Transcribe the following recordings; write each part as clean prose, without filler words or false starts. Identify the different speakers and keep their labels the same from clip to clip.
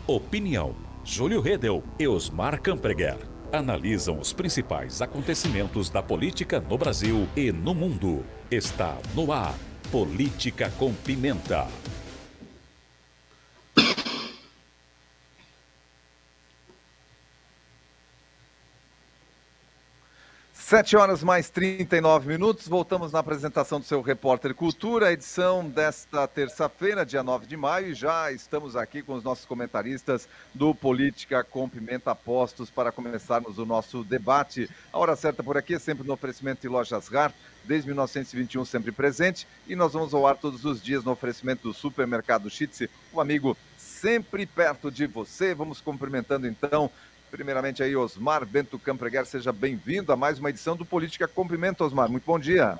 Speaker 1: Opinião: Júlio Redel e Osmar Campreguer analisam os principais acontecimentos da política no Brasil e no mundo. Está no ar Política com Pimenta.
Speaker 2: Sete horas mais 39 minutos, voltamos na apresentação do seu Repórter Cultura, edição desta terça-feira, dia 9 de maio, e já estamos aqui com os nossos comentaristas do Política com Pimenta postos para começarmos o nosso debate. A hora certa por aqui é sempre no oferecimento de Lojas Gar, desde 1921 sempre presente, e nós vamos ao ar todos os dias no oferecimento do Supermercado Chitze, um amigo sempre perto de você. Vamos cumprimentando então primeiramente aí, Osmar Bento Campreguer, seja bem-vindo a mais uma edição do Política com Pimenta, Osmar. Muito bom dia.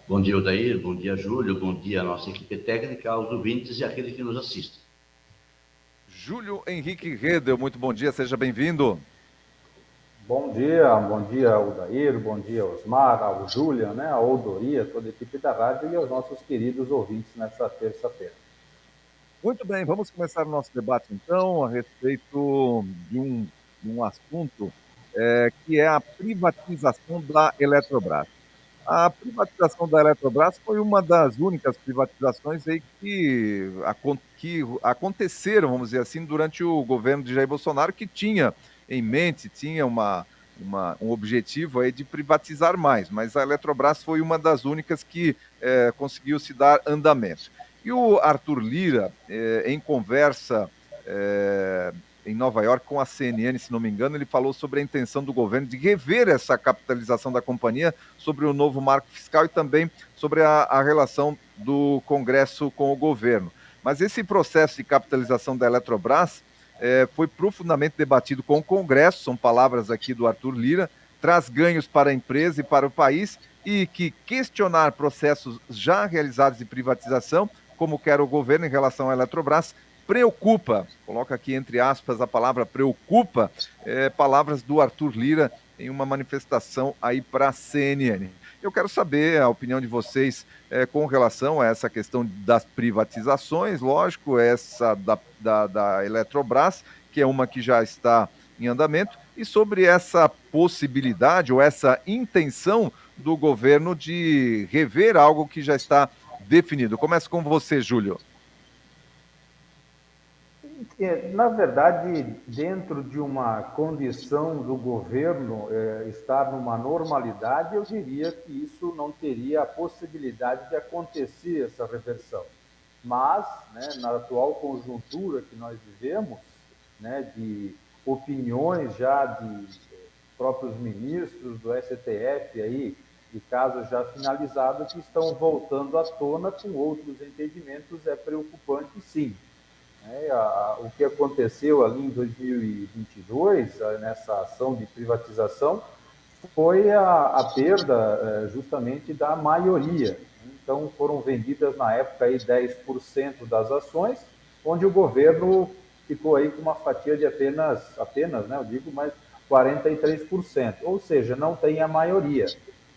Speaker 3: Bom dia, Odair. Bom dia, Júlio. Bom dia à nossa equipe técnica, aos ouvintes e àquele que nos assiste.
Speaker 2: Júlio Henrique Redel, muito bom dia, seja bem-vindo.
Speaker 4: Bom dia, Odair, bom dia, Osmar, ao Júlio, né, ao Odoria, toda a equipe da rádio e aos nossos queridos ouvintes nessa terça-feira.
Speaker 2: Muito bem, vamos começar o nosso debate então a respeito de um assunto que é a privatização da Eletrobras. A privatização da Eletrobras foi uma das únicas privatizações aí que aconteceram, vamos dizer assim, durante o governo de Jair Bolsonaro, que tinha em mente, tinha um objetivo aí de privatizar mais, mas a Eletrobras foi uma das únicas que conseguiu se dar andamento. E o Arthur Lira, em conversa em Nova York com a CNN, se não me engano, ele falou sobre a intenção do governo de rever essa capitalização da companhia, sobre o novo marco fiscal e também sobre a relação do Congresso com o governo. Mas esse processo de capitalização da Eletrobras foi profundamente debatido com o Congresso, são palavras aqui do Arthur Lira, traz ganhos para a empresa e para o país e que questionar processos já realizados de privatização, como quer o governo em relação à Eletrobras, preocupa, coloca aqui entre aspas a palavra preocupa, palavras do Arthur Lira em uma manifestação aí para a CNN. Eu quero saber a opinião de vocês com relação a essa questão das privatizações, lógico, essa da Eletrobras, que é uma que já está em andamento, e sobre essa possibilidade ou essa intenção do governo de rever algo que já está definido. Começo com você, Júlio.
Speaker 4: Na verdade, dentro de uma condição do governo estar numa normalidade, eu diria que isso não teria a possibilidade de acontecer, essa reversão. Mas, né, na atual conjuntura que nós vivemos, né, de opiniões já de próprios ministros do STF aí, de casos já finalizados que estão voltando à tona com outros entendimentos, é preocupante sim. O que aconteceu ali em 2022, nessa ação de privatização, foi a perda justamente da maioria. Então, foram vendidas na época aí 10% das ações, onde o governo ficou aí com uma fatia de apenas, né, eu digo, mas 43%, ou seja, não tem a maioria.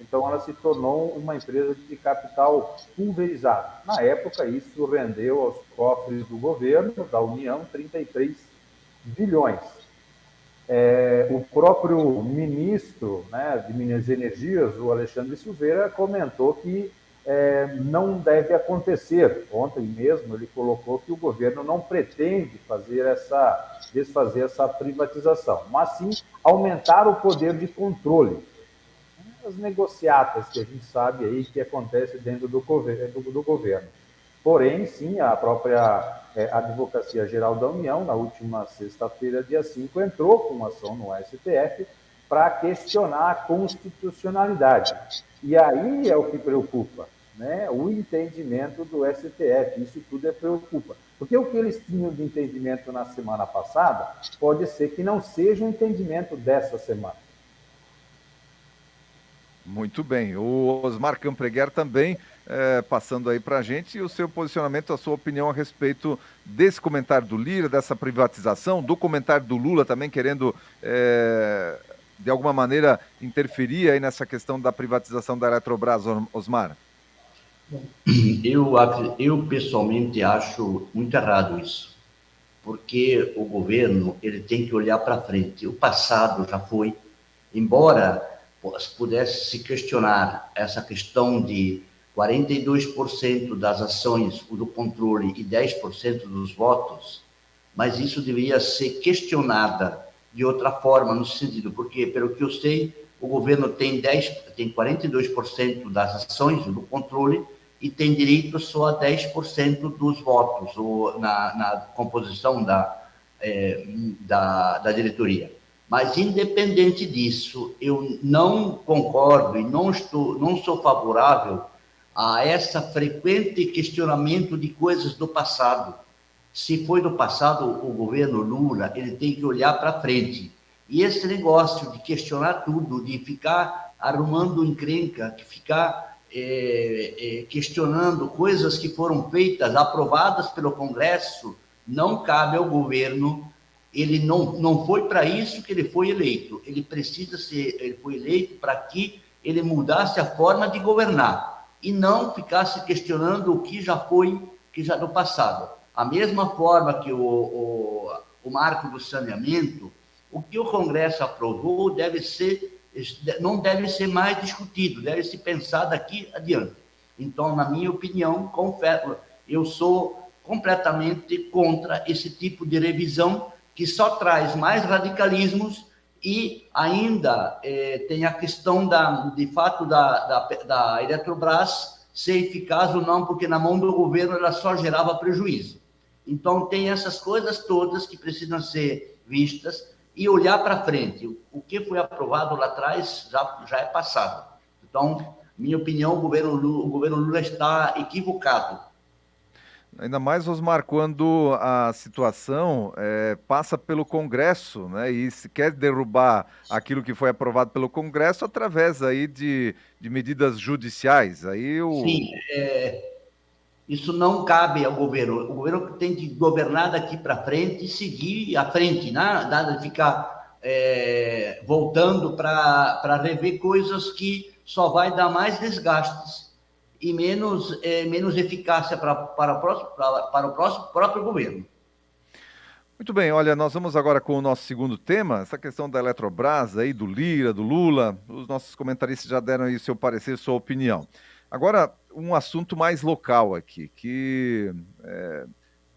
Speaker 4: Então, ela se tornou uma empresa de capital pulverizado. Na época, isso rendeu aos cofres do governo, da União, 33 bilhões. O próprio ministro, né, de Minas e Energias, o Alexandre Silveira, comentou que não deve acontecer. Ontem mesmo ele colocou que o governo não pretende desfazer essa privatização, mas sim aumentar o poder de controle. As negociatas que a gente sabe aí que acontece dentro do governo. Porém, sim, a própria Advocacia Geral da União, na última sexta-feira, dia 5, entrou com uma ação no STF para questionar a constitucionalidade. E aí é o que preocupa, né? O entendimento do STF, isso tudo preocupa. Porque o que eles tinham de entendimento na semana passada pode ser que não seja o entendimento dessa semana.
Speaker 2: Muito bem. O Osmar Campreguer também passando aí para a gente o seu posicionamento, a sua opinião a respeito desse comentário do Lira, dessa privatização, do comentário do Lula também querendo, de alguma maneira, interferir aí nessa questão da privatização da Eletrobras, Osmar.
Speaker 3: Eu pessoalmente acho muito errado isso. porque o governo ele tem que olhar para frente. O passado já foi, embora pudesse se questionar essa questão de 42% das ações do controle e 10% dos votos, mas isso deveria ser questionada de outra forma, no sentido, porque, pelo que eu sei, o governo tem 42% das ações do controle e tem direito só a 10% dos votos na composição da diretoria. Mas, independente disso, eu não concordo e não sou favorável a essa frequente questionamento de coisas do passado. Se foi do passado o governo Lula, ele tem que olhar para frente. E esse negócio de questionar tudo, de ficar arrumando encrenca, de ficar questionando coisas que foram feitas, aprovadas pelo Congresso, não cabe ao governo. Ele não foi para isso que ele foi eleito. Ele foi eleito para que ele mudasse a forma de governar e não ficasse questionando o que já foi, que já do passado. A mesma forma que o marco do saneamento, o que o Congresso aprovou não deve ser mais discutido, deve se pensar daqui adiante. Então, na minha opinião, eu sou completamente contra esse tipo de revisão que só traz mais radicalismos e ainda tem a questão de fato da Eletrobras ser eficaz ou não, porque na mão do governo ela só gerava prejuízo. Então tem essas coisas todas que precisam ser vistas e olhar para frente. O que foi aprovado lá atrás já é passado. Então, minha opinião, o governo Lula está equivocado.
Speaker 2: Ainda mais, Osmar, quando a situação passa pelo Congresso, né? E se quer derrubar aquilo que foi aprovado pelo Congresso através aí de medidas judiciais.
Speaker 3: Sim, isso não cabe ao governo. O governo tem que governar daqui para frente e seguir à frente, nada de ficar voltando para rever coisas que só vai dar mais desgastes e menos eficácia para o próprio governo.
Speaker 2: Muito bem, olha, nós vamos agora com o nosso segundo tema, essa questão da Eletrobras, aí, do Lira, do Lula. Os nossos comentaristas já deram aí seu parecer, sua opinião. Agora, um assunto mais local aqui, que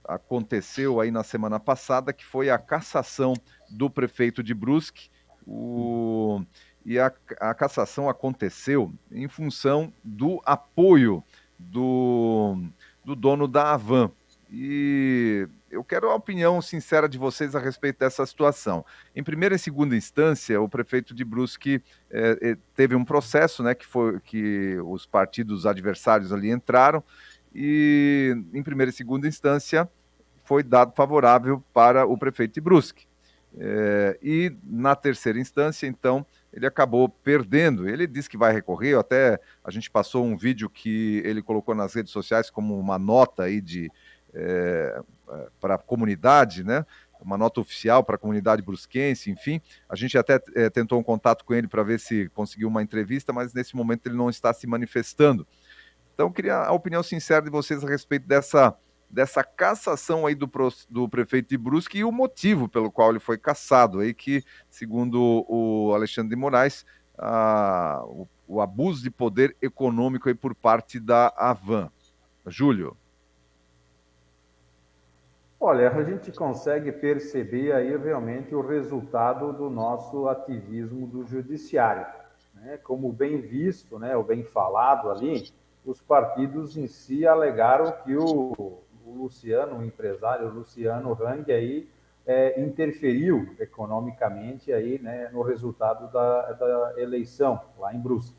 Speaker 2: aconteceu aí na semana passada, que foi a cassação do prefeito de Brusque. E a cassação aconteceu em função do apoio do dono da Havan. E eu quero a opinião sincera de vocês a respeito dessa situação. Em primeira e segunda instância, o prefeito de Brusque teve um processo, né, que os partidos adversários ali entraram, e em primeira e segunda instância foi dado favorável para o prefeito de Brusque. E na terceira instância, então, ele acabou perdendo. Ele disse que vai recorrer, até a gente passou um vídeo que ele colocou nas redes sociais como uma nota aí para a comunidade, né? Uma nota oficial para a comunidade brusquense, enfim. A gente até tentou um contato com ele para ver se conseguiu uma entrevista, mas nesse momento ele não está se manifestando. Então, eu queria a opinião sincera de vocês a respeito dessa cassação aí do prefeito de Brusque e o motivo pelo qual ele foi cassado, aí que, segundo o Alexandre de Moraes, o abuso de poder econômico aí por parte da Havan. Júlio.
Speaker 4: Olha, a gente consegue perceber aí realmente o resultado do nosso ativismo do judiciário, né? Como bem visto, né, ou bem falado ali, os partidos em si alegaram que o Luciano, o empresário Luciano Hang, aí, interferiu economicamente aí, né, no resultado da eleição lá em Brusque.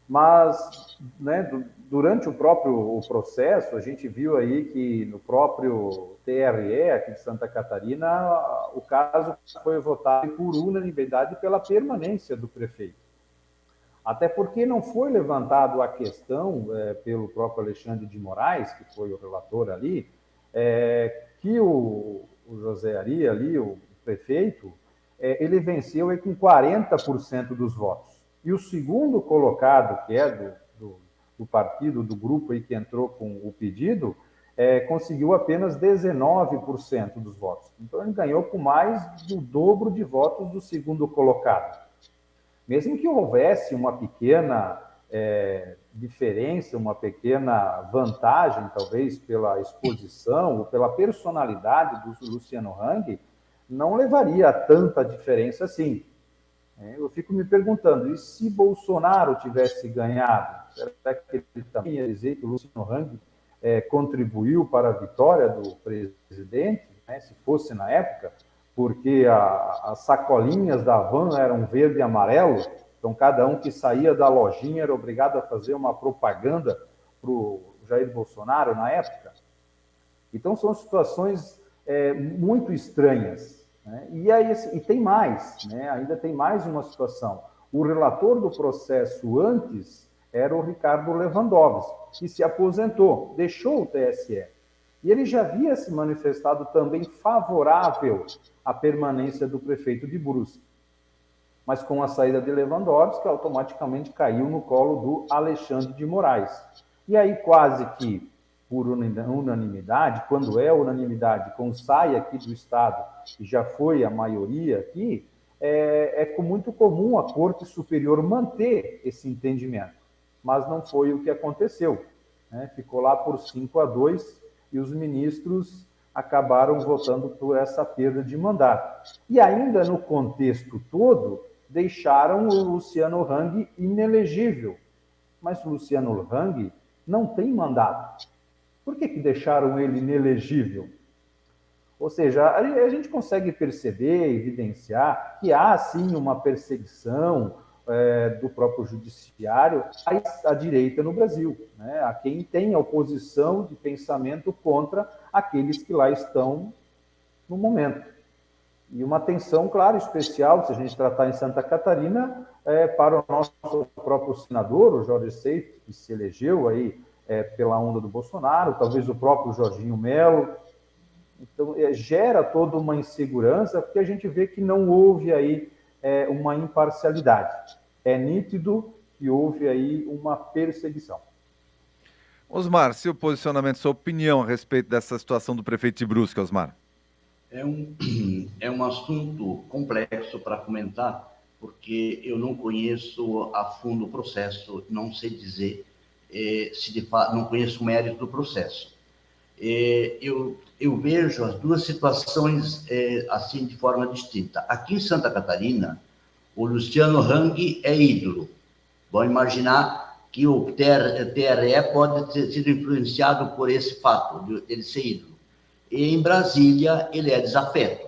Speaker 4: Mas, né, durante o próprio processo, a gente viu aí que no próprio TRE aqui de Santa Catarina, o caso foi votado por unanimidade pela permanência do prefeito. Até porque não foi levantado a questão pelo próprio Alexandre de Moraes, que foi o relator ali, que o José Ari ali, o prefeito, ele venceu aí com 40% dos votos. E o segundo colocado, que é do partido, do grupo aí que entrou com o pedido, conseguiu apenas 19% dos votos. Então, ele ganhou com mais do dobro de votos do segundo colocado. Mesmo que houvesse uma pequena diferença, uma pequena vantagem, talvez pela exposição ou pela personalidade do Luciano Hang, não levaria a tanta diferença assim. Eu fico me perguntando, e se Bolsonaro tivesse ganhado, será que ele também ia dizer que o Luciano Hang contribuiu para a vitória do presidente, né, se fosse na época, porque as sacolinhas da van eram verde e amarelo, então cada um que saía da lojinha era obrigado a fazer uma propaganda para o Jair Bolsonaro na época? Então são situações muito estranhas. Né? E tem mais, né? Ainda tem mais uma situação. O relator do processo antes era o Ricardo Lewandowski, que se aposentou, deixou o TSE. E ele já havia se manifestado também favorável à permanência do prefeito de Brusque. Mas com a saída de Lewandowski, automaticamente caiu no colo do Alexandre de Moraes. E aí, quase que por unanimidade, quando é unanimidade, quando sai aqui do Estado, e já foi a maioria aqui, muito comum a Corte Superior manter esse entendimento. Mas não foi o que aconteceu. Né? Ficou lá por 5-2 e os ministros acabaram votando por essa perda de mandato. E ainda no contexto todo, deixaram o Luciano Hang inelegível. Mas o Luciano Hang não tem mandato. Por que deixaram ele inelegível? Ou seja, a gente consegue perceber, evidenciar que há, sim, uma perseguição do próprio judiciário à direita no Brasil, né? A quem tem a oposição de pensamento contra aqueles que lá estão no momento. E uma atenção, claro, especial, se a gente tratar em Santa Catarina, para o nosso próprio senador, o Jorge Seif, que se elegeu aí pela onda do Bolsonaro, talvez o próprio Jorginho Melo. Então, gera toda uma insegurança, porque a gente vê que não houve aí uma imparcialidade. É nítido que houve aí uma perseguição.
Speaker 5: Osmar, seu posicionamento, sua opinião a respeito dessa situação do prefeito de Brusque, Osmar?
Speaker 3: É um assunto complexo para comentar, porque eu não conheço a fundo o processo, não sei dizer se de fato não conheço o mérito do processo. Eu vejo as duas situações assim de forma distinta. Aqui em Santa Catarina, o Luciano Hang é ídolo. Vamos imaginar que o TRE pode ter sido influenciado por esse fato de ele ser ídolo. E em Brasília, ele é desafeto.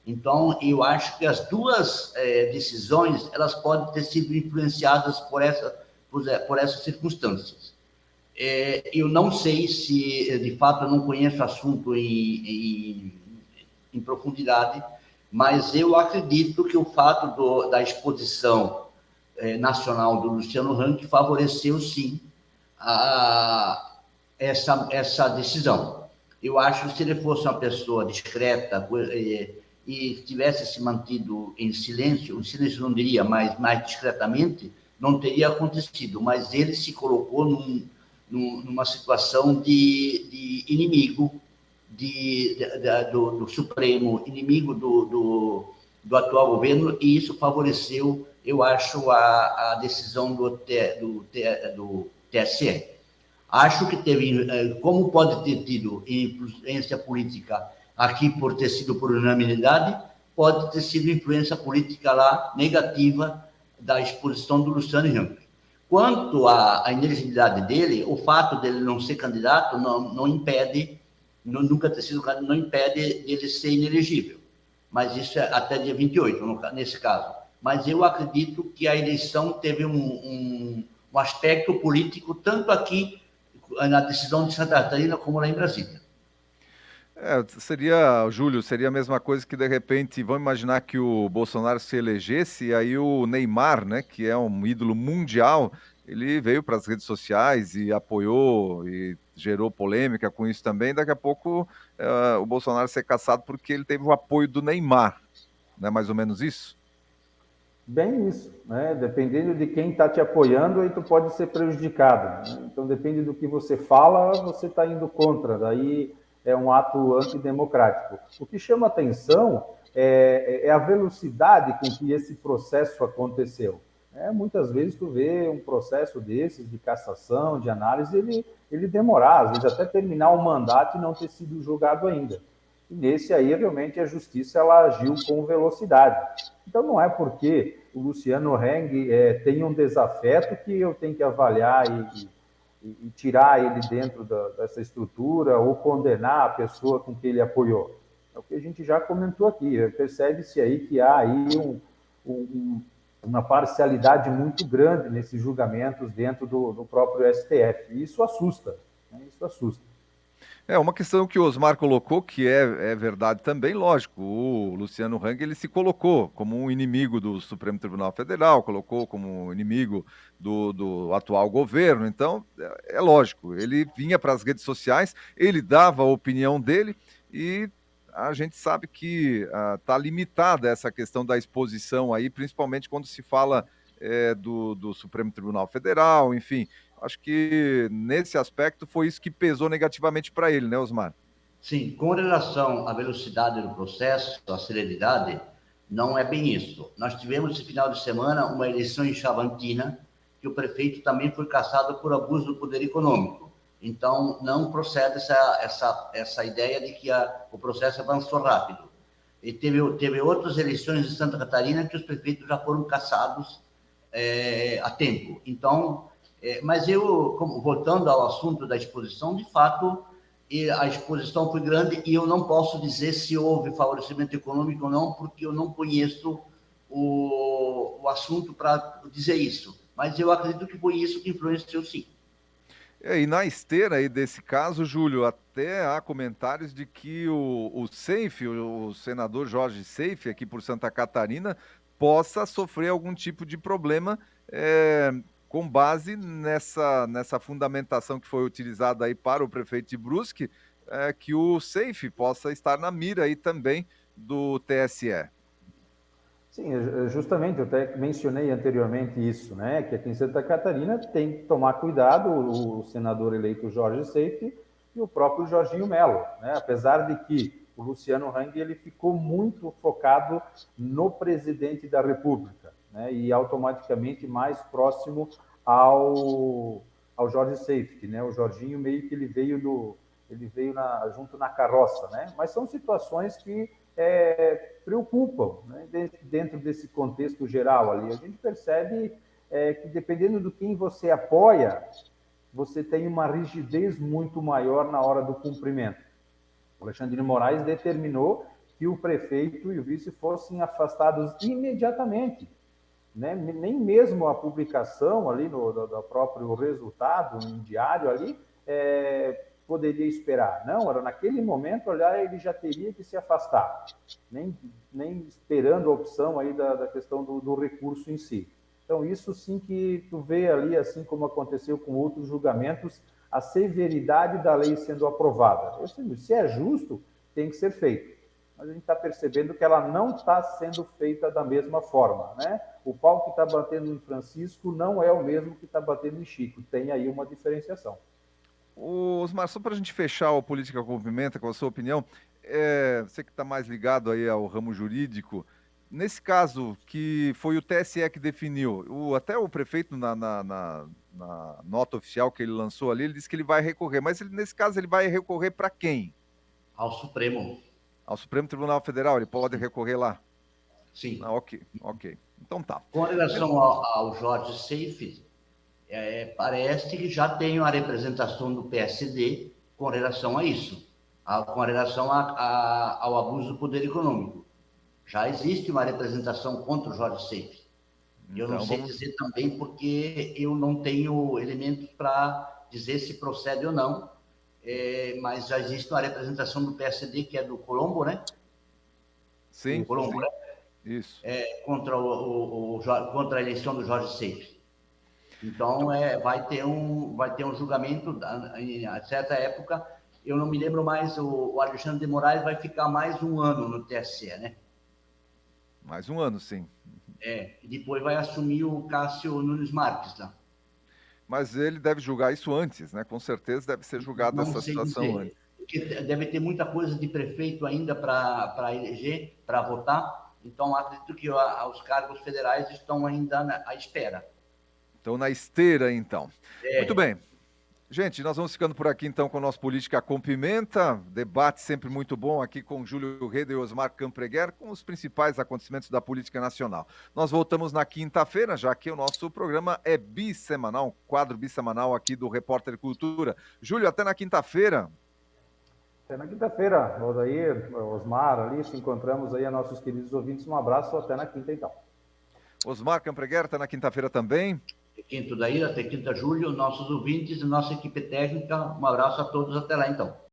Speaker 3: Então, eu acho que as duas decisões, elas podem ter sido influenciadas por essas circunstâncias. Eu não sei se, de fato, eu não conheço o assunto em profundidade, mas eu acredito que o fato da exposição nacional do Luciano Hang favoreceu, sim, essa decisão. Eu acho que se ele fosse uma pessoa discreta e tivesse se mantido em silêncio não diria, mas mais discretamente, não teria acontecido. Mas ele se colocou numa situação de inimigo do Supremo, inimigo do atual governo, e isso favoreceu, eu acho, a decisão do TSE. Acho que teve, como pode ter tido influência política aqui por ter sido por unanimidade, pode ter sido influência política lá negativa da exposição do Luciano Hang. Quanto à inelegibilidade dele, o fato dele não ser candidato não impede, nunca ter sido candidato, não impede ele ser inelegível. Mas isso é até dia 28, nesse caso. Mas eu acredito que a eleição teve um aspecto político, tanto aqui na decisão de Santa Catarina como lá em Brasília.
Speaker 5: Júlio, seria a mesma coisa que, de repente, vamos imaginar que o Bolsonaro se elegesse, e aí o Neymar, né, que é um ídolo mundial, ele veio para as redes sociais e apoiou e gerou polêmica com isso também. Daqui a pouco o Bolsonaro ser cassado porque ele teve o apoio do Neymar. Não é mais ou menos isso?
Speaker 4: Bem isso, né? Dependendo de quem está te apoiando, aí tu pode ser prejudicado, né? Então depende do que você fala, você está indo contra, daí é um ato antidemocrático. O que chama atenção é a velocidade com que esse processo aconteceu. Muitas vezes tu vê um processo desses, de cassação, de análise, ele demorar, às vezes até terminar o mandato e não ter sido julgado ainda. E nesse aí, realmente, a justiça ela agiu com velocidade. Então, não é porque o Luciano Heng tem um desafeto que eu tenho que avaliar e tirar ele dentro dessa estrutura ou condenar a pessoa com que ele apoiou. É o que a gente já comentou aqui. Percebe-se aí que há aí uma parcialidade muito grande nesses julgamentos dentro do próprio STF. E isso assusta, né? Isso assusta.
Speaker 5: Uma questão que o Osmar colocou, que é verdade também, lógico, o Luciano Hang, ele se colocou como um inimigo do Supremo Tribunal Federal, colocou como inimigo do atual governo, então é lógico, ele vinha para as redes sociais, ele dava a opinião dele e a gente sabe que está limitada essa questão da exposição aí, principalmente quando se fala do Supremo Tribunal Federal, enfim. Acho que nesse aspecto foi isso que pesou negativamente para ele, né, Osmar?
Speaker 3: Sim, com relação à velocidade do processo, à celeridade, não é bem isso. Nós tivemos esse final de semana uma eleição em Chavantina, que o prefeito também foi cassado por abuso do poder econômico. Então, não procede essa ideia de que o processo avançou rápido. E teve outras eleições em Santa Catarina que os prefeitos já foram cassados a tempo. Então, mas voltando ao assunto da exposição, de fato, a exposição foi grande e eu não posso dizer se houve favorecimento econômico ou não, porque eu não conheço o assunto para dizer isso. Mas eu acredito que foi isso que influenciou, sim.
Speaker 5: E na esteira aí desse caso, Júlio, até há comentários de que o Seife, o senador Jorge Seife, aqui por Santa Catarina, possa sofrer algum tipo de problema com base nessa fundamentação que foi utilizada aí para o prefeito de Brusque, que o Seife possa estar na mira aí também do TSE.
Speaker 4: Sim, justamente, eu até mencionei anteriormente isso, né? Que aqui em Santa Catarina tem que tomar cuidado o senador eleito Jorge Seife e o próprio Jorginho Melo, né? Apesar de que o Luciano Hang ele ficou muito focado no presidente da República, né? E automaticamente mais próximo ao Jorge Seife, né? O Jorginho meio que ele veio junto na carroça, né? Mas são situações que preocupam, né? Dentro desse contexto geral ali. A gente percebe que dependendo do quem você apoia, você tem uma rigidez muito maior na hora do cumprimento. O Alexandre de Moraes determinou que o prefeito e o vice fossem afastados imediatamente, né? Nem mesmo a publicação ali do próprio resultado em diário ali poderia esperar. Não, era naquele momento, olhar, ele já teria que se afastar, nem esperando a opção aí da questão do recurso em si. Então, isso sim que tu vê ali, assim como aconteceu com outros julgamentos, a severidade da lei sendo aprovada. Se é justo, tem que ser feito. Mas a gente está percebendo que ela não está sendo feita da mesma forma, né? O pau que está batendo em Francisco não é o mesmo que está batendo em Chico. Tem aí uma diferenciação.
Speaker 5: Osmar, só para a gente fechar o Política com Pimenta, com a sua opinião, você que está mais ligado aí ao ramo jurídico, nesse caso que foi o TSE que definiu, até o prefeito na nota oficial que ele lançou ali, ele disse que ele vai recorrer, mas nesse caso ele vai recorrer para quem?
Speaker 3: Ao Supremo.
Speaker 5: Ao Supremo Tribunal Federal, ele pode recorrer lá?
Speaker 3: Sim.
Speaker 5: Ok. Então tá.
Speaker 3: Com relação ao Jorge Seife, parece que já tem uma representação do PSD com relação a isso, com relação ao abuso do poder econômico. Já existe uma representação contra o Jorge Seife. Eu não sei dizer também porque eu não tenho elementos para dizer se procede ou não, mas já existe uma representação do PSD, que é do Colombo, né?
Speaker 5: Sim,
Speaker 3: o Colombo,
Speaker 5: sim.
Speaker 3: Né?
Speaker 5: Isso.
Speaker 3: Contra a eleição do Jorge Seife. Então, vai ter um julgamento em certa época. Eu não me lembro mais, o Alexandre de Moraes vai ficar mais um ano no TSE, né?
Speaker 5: Mais um ano, sim.
Speaker 3: E depois vai assumir o Cássio Nunes Marques lá.
Speaker 5: Mas ele deve julgar isso antes, né? Com certeza deve ser julgada
Speaker 3: Não
Speaker 5: essa
Speaker 3: sei
Speaker 5: situação antes.
Speaker 3: dizer, porque deve ter muita coisa de prefeito ainda para eleger, para votar. Então, acredito que os cargos federais estão ainda à espera.
Speaker 5: Então, na esteira, então. Muito
Speaker 3: É,
Speaker 5: bem. Gente, nós vamos ficando por aqui então com o nosso Política com Pimenta, debate sempre muito bom aqui com Júlio Redel e Osmar Campreguer, com os principais acontecimentos da política nacional. Nós voltamos na quinta-feira, já que o nosso programa é bissemanal, um quadro bissemanal aqui do Repórter Cultura. Júlio, até na quinta-feira.
Speaker 4: Até na quinta-feira, Odair, Osmar, ali, se encontramos aí a nossos queridos ouvintes. Um abraço, até na quinta então.
Speaker 5: Osmar Campreguer, até na quinta-feira também.
Speaker 3: quinto daí, até quinta, Júlio, nossos ouvintes e nossa equipe técnica. Um abraço a todos, até lá então.